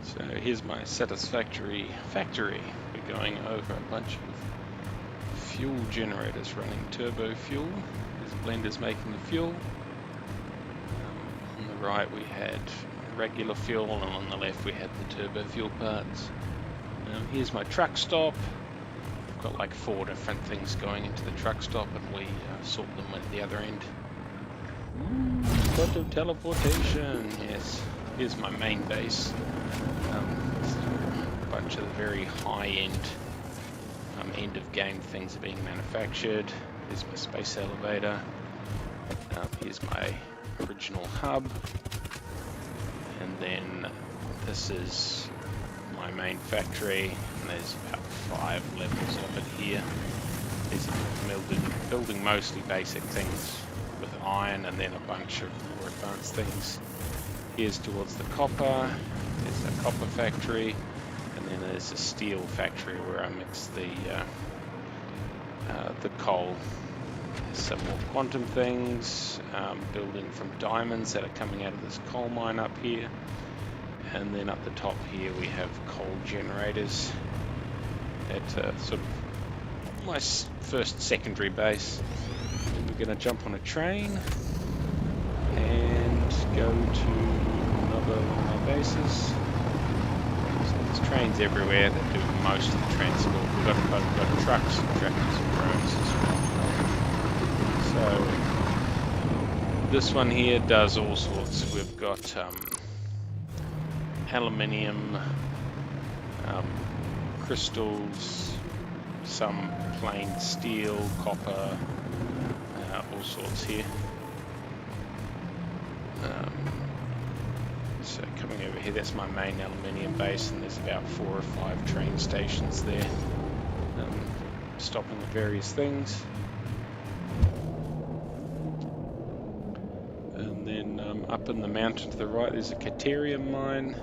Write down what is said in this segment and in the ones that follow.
So here's my Satisfactory factory. We're going over a bunch of fuel generators running turbo fuel. This blender's making the fuel. On the right we had regular fuel, and on the left we had the turbo fuel parts. Here's my truck stop. I've got like 4 different things going into the truck stop, and we sort them at the other end. Lot of teleportation, yes. Here's my main base. A bunch of the very high-end end-of-game things are being manufactured. Here's my space elevator. Here's my original hub. And then this is my main factory, and there's about 5 levels of it here. These are building mostly basic things with iron, and then a bunch of more advanced things. Here's towards the copper. There's a copper factory, and then there's a steel factory where I mix the coal. There's some more quantum things, building from diamonds that are coming out of this coal mine up here. And then up the top here we have coal generators. That's sort of my first secondary base. Then we're going to jump on a train and go to another one of my bases. So there's trains everywhere that do most of the transport. We've got trucks and tractors and drones as well. So this one here does all sorts. We've got aluminium, crystals, some plain steel, copper, all sorts here. So coming over here, that's my main aluminium base, and there's about 4 or 5 train stations there, stopping at various things. And then up in the mountain to the right, there's a Caterium mine.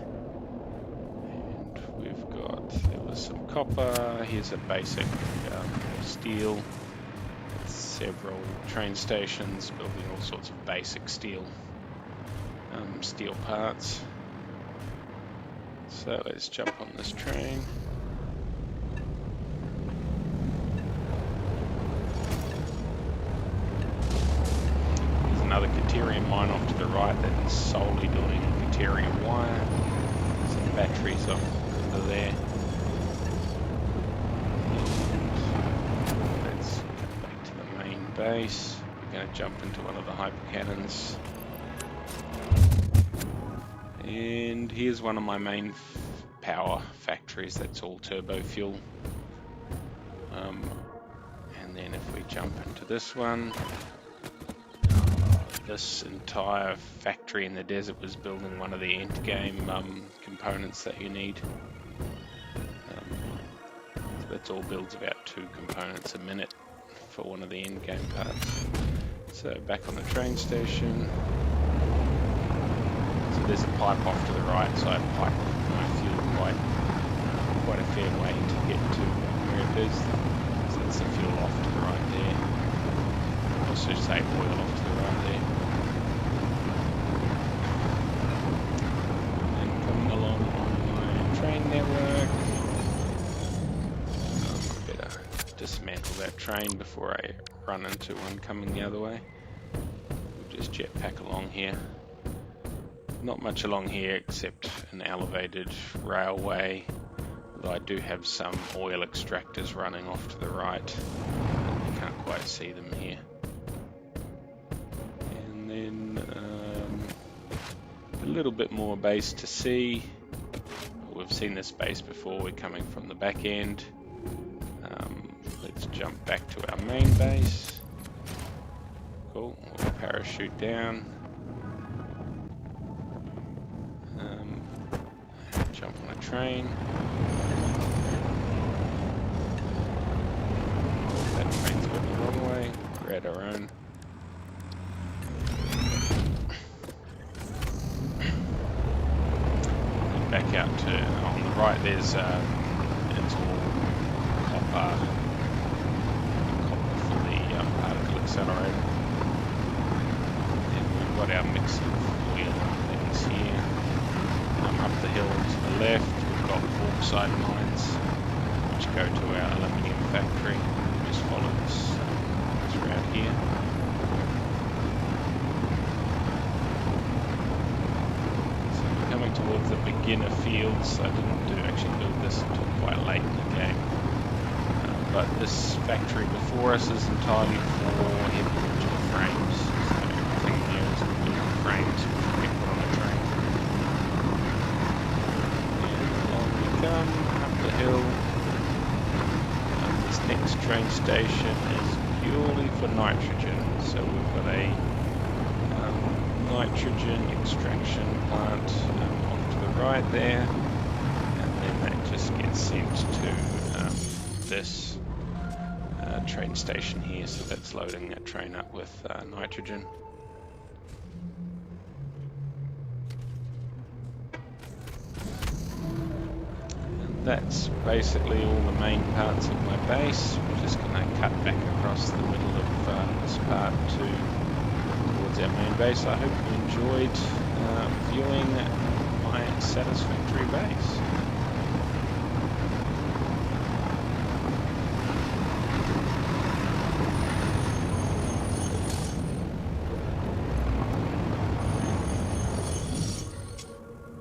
There was some copper. Here's a basic steel. Several train stations building all sorts of basic steel parts. So let's jump on this train. There's another Caterium mine off to the right that is solely doing Caterium wire. Some batteries up under there. Let's go back to the main base. We're going to jump into one of the hypercannons. And here's one of my main power factories. That's all turbo fuel. And then if we jump into this one, this entire factory in the desert was building one of the end game components that you need. So that's all builds about 2 components a minute for one of the end game parts. So back on the train station. So there's a pipe off to the right, so I pipe my fuel quite a fair way to get to where it is. So that's the fuel off to the right there. Also say oil off to the right there. And coming along on my train network. I better dismantle that train before I run into one coming the other way. We'll just jetpack along here. Not much along here except an elevated railway, although I do have some oil extractors running off to the right. You can't quite see them here. And then a little bit more base to see. We've seen this base before. We're coming from the back end. Let's jump back to our main base. Cool, we'll parachute down. Jump on a train. That train's going the wrong way. We're at our own. And back out to on the right. There's it's all copper for the particle accelerator. And we've got our mix of oil things here. Up the hill to the left, we've got bauxite mines, which go to our aluminium factory. Just follow this route here. So we're coming towards the beginner fields. I didn't actually build this until quite late in the game. But this factory before us is entirely for heavy digital frames. So everything here is digital frames which get put on a train. And along we come, up the hill. This next train station is purely for nitrogen. So we've got a nitrogen extraction plant off to the right there. And then that just gets sent to this train station here, so that's loading that train up with nitrogen. And that's basically all the main parts of my base. We're just going to cut back across the middle of this part towards our main base. I hope you enjoyed viewing my Satisfactory base.